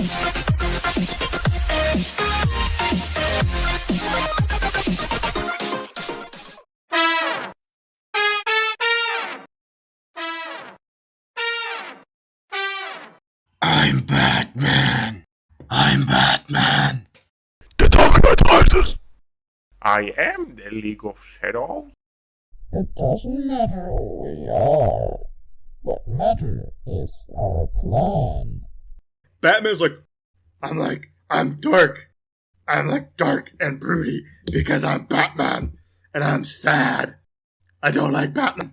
I'm Batman. I'm Batman. The Dark Knight Rises. I am the League of Shadows. It doesn't matter who we are. What matters is our plan. Batman's I'm dark. I'm dark and broody because I'm Batman and I'm sad. I don't like Batman.